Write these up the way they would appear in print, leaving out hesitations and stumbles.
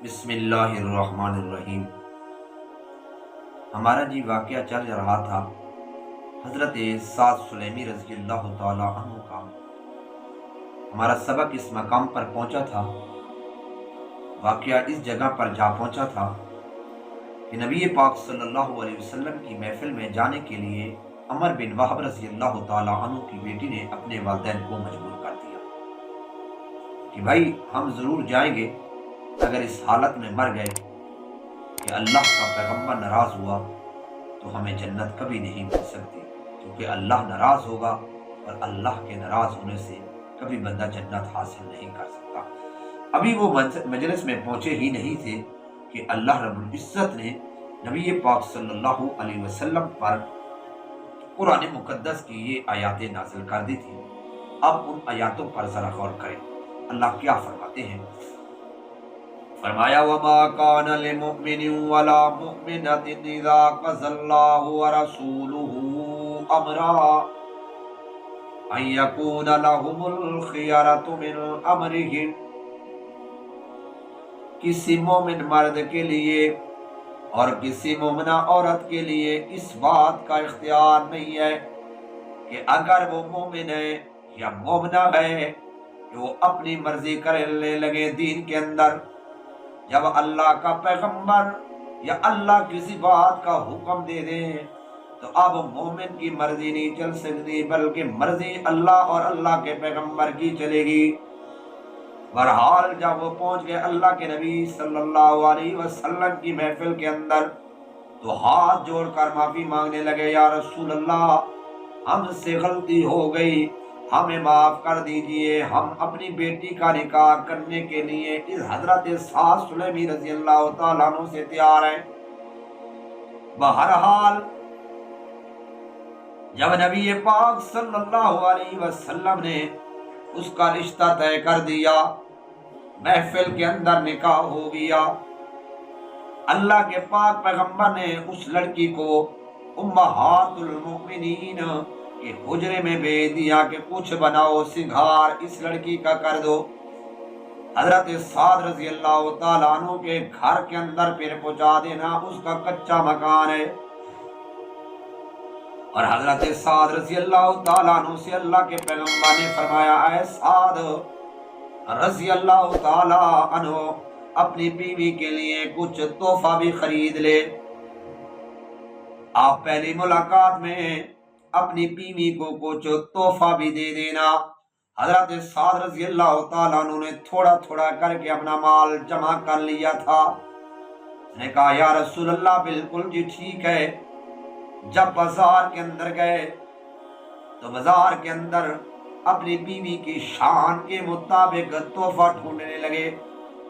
بسم اللہ الرحمن الرحیم۔ ہمارا واقعہ چل رہا تھا حضرت سعد سلیمی رضی اللہ تعالی عنہ کا۔ ہمارا سبق اس مقام پر پہنچا تھا، واقعہ اس جگہ پر جا پہنچا تھا کہ نبی پاک صلی اللہ علیہ وسلم کی محفل میں جانے کے لیے عمر بن وہب رضی اللہ تعالی عنہ کی بیٹی نے اپنے والدین کو مجبور کر دیا کہ بھائی ہم ضرور جائیں گے، اگر اس حالت میں مر گئے کہ اللہ کا پیغمبر ناراض ہوا تو ہمیں جنت کبھی نہیں مل سکتی، کیونکہ اللہ ناراض ہوگا اور اللہ کے ناراض ہونے سے کبھی بندہ جنت حاصل نہیں کر سکتا۔ ابھی وہ مجلس میں پہنچے ہی نہیں تھے کہ اللہ رب العزت نے نبی پاک صلی اللہ علیہ وسلم پر قرآن مقدس کی یہ آیاتیں نازل کر دی تھی۔ اب ان آیاتوں پر ذرا غور کریں، اللہ کیا فرماتے ہیں۔ فرمایا وَمَا كَانَ لِمُؤْمِنٍ وَلَا مُؤْمِنَةٍ إِذَا قَضَى اللَّهُ وَرَسُولُهُ أَمْرًا أَن يَكُونَ لَهُمُ الْخِيَرَةُ مِنْ أَمْرِهِمْ۔ کسی مومن مرد کے لیے اور کسی مومنہ عورت کے لیے اس بات کا اختیار نہیں ہے کہ اگر وہ مومن ہے یا مومنہ ہے کہ وہ اپنی مرضی کرنے لگے دین کے اندر۔ جب اللہ کا پیغمبر یا اللہ کسی بات کا حکم دے دے تو اب مومن کی مرضی نہیں چل سکتی، بلکہ مرضی اللہ اور اللہ کے پیغمبر کی چلے گی۔ بہرحال جب وہ پہنچ گئے اللہ کے نبی صلی اللہ علیہ وسلم کی محفل کے اندر تو ہاتھ جوڑ کر معافی مانگنے لگے، یا رسول اللہ ہم سے غلطی ہو گئی، ہمیں معاف کر دیجئے، ہم اپنی بیٹی کا نکاح کرنے کے لیے اس حضرت سعد سلیمی رضی اللہ تعالیٰ عنہ سے تیار ہیں۔ بہرحال جب نبی پاک صلی اللہ علیہ وسلم نے اس کا رشتہ طے کر دیا، محفل کے اندر نکاح ہو گیا، اللہ کے پاک پیغمبر نے اس لڑکی کو امہات المؤمنین کہ حجرے میں بھیج دیا کہ کچھ بناؤ سنگھار اس لڑکی کا کر دو۔ حضرت سعد رضی اللہ تعالیٰ عنہ کے گھر کے اندر پھر پہنچا دینا، اس کا کچا مکان ہے۔ اور حضرت سعد رضی اللہ تعالیٰ عنہ سے اللہ کے پیغمبر نے فرمایا، اے سعد رضی اللہ تعالیٰ عنہ اپنی بیوی کے لیے کچھ تحفہ بھی خرید لے۔ آپ پہلی ملاقات میں اپنی بیوی کو کچھ تحفہ بھی دے دینا۔ حضرت سعد رضی اللہ تعالیٰ عنہ نے تھوڑا تھوڑا کر کے اپنا مال جمع کر لیا تھا۔ نے کہا یا رسول اللہ بالکل جی ٹھیک ہے۔ جب بازار کے اندر گئے تو بازار کے اندر اپنی بیوی کی شان کے مطابق تحفہ ڈھونڈنے لگے۔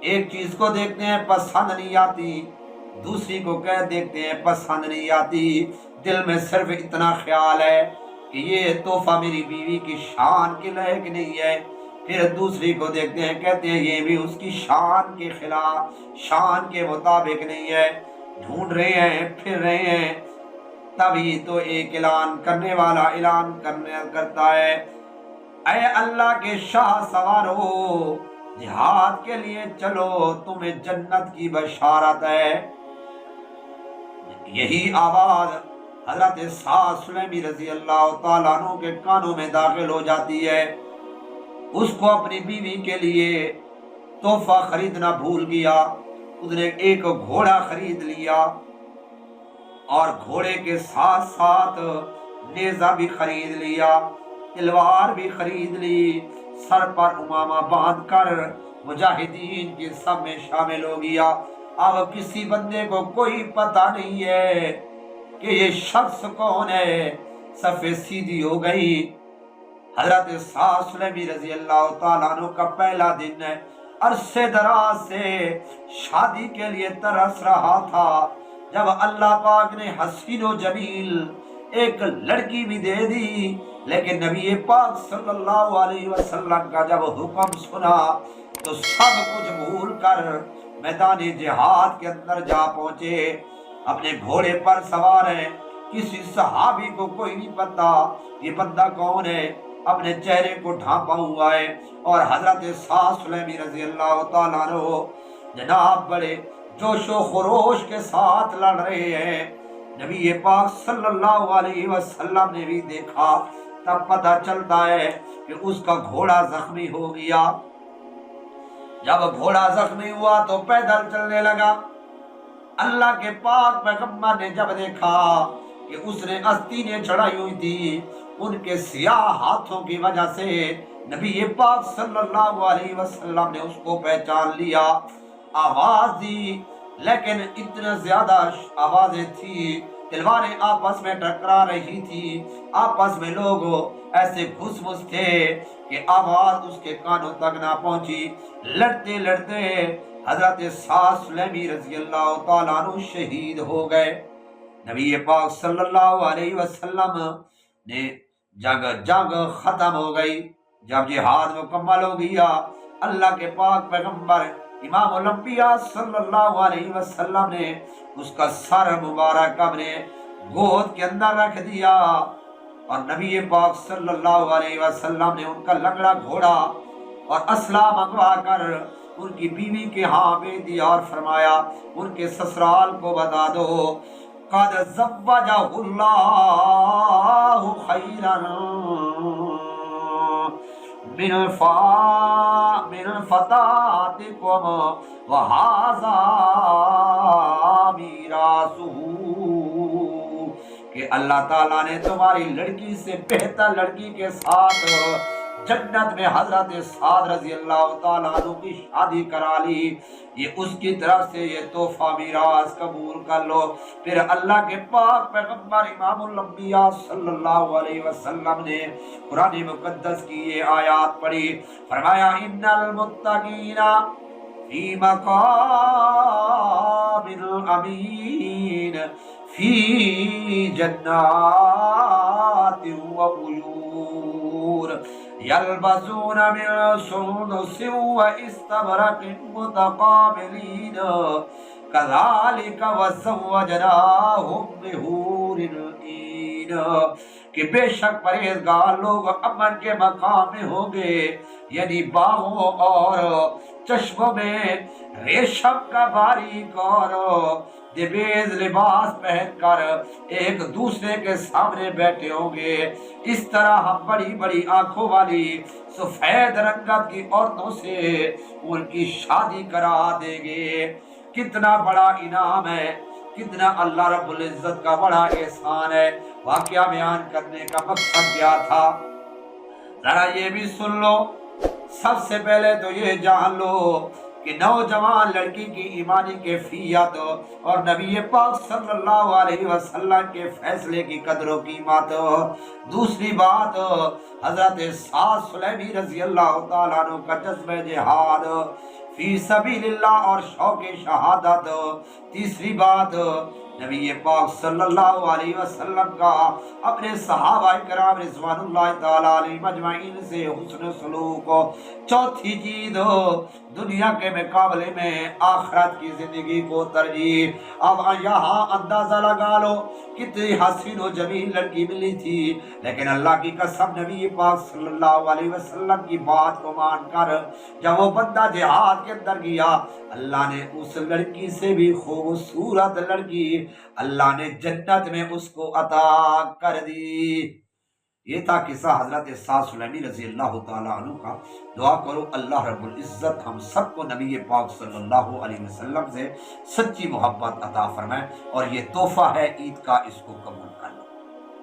ایک چیز کو دیکھتے ہیں پسند نہیں آتی، دوسری کو دیکھتے ہیں پسند نہیں آتی، دل میں صرف اتنا خیال ہے کہ یہ تحفہ میری بیوی کی شان کے لائق نہیں ہے، پھر دوسری کو دیکھتے ہیں کہتے ہیں یہ بھی اس کی شان کے خلاف، شان کے مطابق نہیں ہے۔ ڈھونڈ رہے ہیں، پھر رہے ہیں، تبھی تو ایک اعلان کرنے والا اعلان کرتا ہے، اے اللہ کے شاہ سوارو جہاد کے لیے چلو، تمہیں جنت کی بشارت ہے۔ یہی آواز حضرت سعد سلیمی رضی اللہ تعالیٰ عنہ کے کانوں میں داخل ہو جاتی ہے۔ اس کو اپنی بیوی کے لیے تحفہ خریدنا بھول گیا، اس نے ایک گھوڑا خرید لیا اور گھوڑے کے ساتھ ساتھ نیزہ بھی خرید لیا، تلوار بھی خرید لی، سر پر امامہ باندھ کر مجاہدین کے سب میں شامل ہو گیا۔ اب کسی بندے کو کوئی پتہ نہیں ہے کہ یہ شخص کون ہے، صفیں سیدھی ہو گئی۔ حضرت سعد سلیمی رضی اللہ تعالیٰ عنہ کا پہلا دن ہے، عرصے دراز سے شادی کے لیے ترس رہا تھا، جب اللہ پاک نے حسین و جمیل ایک لڑکی بھی دے دی، لیکن نبی پاک صلی اللہ علیہ وسلم کا جب حکم سنا تو سب کچھ بھول کر میدان جہاد کے اندر جا پہنچے، اپنے گھوڑے پر سوار ہیں۔ کسی صحابی کو کوئی نہیں پتا یہ بندہ کون ہے، اپنے چہرے کو ڈھانپا ہوا ہے، اور حضرت سعد سلیمی رضی اللہ تعالیٰ عنہ جناب بڑے جوش و خروش کے ساتھ لڑ رہے ہیں۔ نبی پاک صلی اللہ علیہ وسلم نے بھی دیکھا، تب پتہ چلتا ہے کہ اس کا گھوڑا زخمی ہو گیا۔ جب گھوڑا زخمی ہوا تو پیدل چلنے لگا۔ اللہ کے پاک پیغمبر نے جب دیکھا کہ اس نے آستینیں چڑھائی ہوئی تھی، ان کے سیاہ ہاتھوں کی وجہ سے نبی پاک صلی اللہ علیہ وسلم نے اس کو پہچان لیا، آواز دی، لیکن اتنا زیادہ آوازیں تھی، تلواریں آپس میں ٹکرا رہی تھی، آپس میں لوگ ایسے گھس مس تھے کہ آواز اس کے کانوں تک نہ پہنچی۔ لڑتے لڑتے حضرت سعد سلیمی رضی اللہ تعالیٰ عنہ شہید ہو گئے۔ نبی پاک صلی اللہ علیہ وسلم نے جنگ ختم ہو گئی۔ جب جہاد مکمل ہو گیا، اللہ کے پاک پیغمبر امام الانبیاء صلی اللہ علیہ وسلم نے اس کا سر مبارک اپنے گود کے اندر رکھ دیا، اور نبی پاک صلی اللہ علیہ وسلم نے ان کا لنگڑا گھوڑا اور اسلحہ منگوا کر ان کی بیوی کے ہاں بھیج دیا، اور فرمایا ان کے سسرال کو بتا دو قد زوجہ اللہ خیرا من فتاتکم وہذا میراثہ، کہ اللہ تعالیٰ نے تمہاری لڑکی سے بہتر لڑکی کے ساتھ جنت میں حضرت سعد رضی اللہ تعالیٰ عنہ کی شادی کرا لی، یہ اس کی طرف سے یہ تحفہ میراث قبول کر لو۔ پھر اللہ کے پاک پیغمبر امام الانبیاء صلی اللہ علیہ وسلم نے قرآن مقدس کی یہ آیات پڑھی، فرمایا ان المتقین فی مقام امین فی جنات وعیون یلبسون من سندس واستبرق متقابلین کذالک وزوجناہم بحور عین، کہ بے شک پرہیزگار لوگ امن کے مقام میں ہوں گے، یعنی باغوں اور چشموں میں ریشم کا باریک اور دبیز لباس پہن کر ایک دوسرے کے سامنے بیٹھے ہوں گے۔ اس طرح ہم بڑی بڑی آنکھوں والی سفید رنگت کی عورتوں سے ان کی شادی کرا دیں گے۔ کتنا بڑا انعام ہے، کتنا اللہ رب العزت کا بڑا احسان ہے۔ واقعہ بیان کرنے کا مقصد کیا تھا، ذرا یہ بھی سن لو۔ سب سے پہلے تو یہ جان لو کہ نوجوان لڑکی کی ایمانی کیفیت اور نبی پاک صلی اللہ علیہ وسلم کے فیصلے کی قدر و قیمت۔ دوسری بات، حضرت سعد سلیمی رضی اللہ تعالیٰ عنہ کا جذبہ جہاد فی سبیل اللہ اور شوق شہادت۔ تیسری بات، نبی پاک صلی اللہ علیہ وسلم کا اپنے صحابہ کرام رضوان اللہ تعالیٰ علیہ مجمعین سے حسن سلوک۔ چوتھی چیز، دنیا کے مقابلے میں آخرت کی زندگی کو ترجیح۔ اب یہاں اندازہ لگا لو کتنی حسین و جمیل لڑکی ملی تھی، لیکن اللہ کی قسم نبی پاک صلی اللہ علیہ وسلم کی بات کو مان کر جب وہ بندہ جہاد کے اندر گیا، اللہ نے اس لڑکی سے بھی خوبصورت لڑکی اللہ نے جنت میں اس کو عطا کر دی۔ یہ تھا قصہ حضرت سعد سلیمی رضی اللہ تعالیٰ عنہ کا۔ دعا کرو اللہ رب العزت ہم سب کو نبی پاک صلی اللہ علیہ وسلم سے سچی محبت عطا فرمائے، اور یہ تحفہ ہے عید کا، اس کو قبول کرنا۔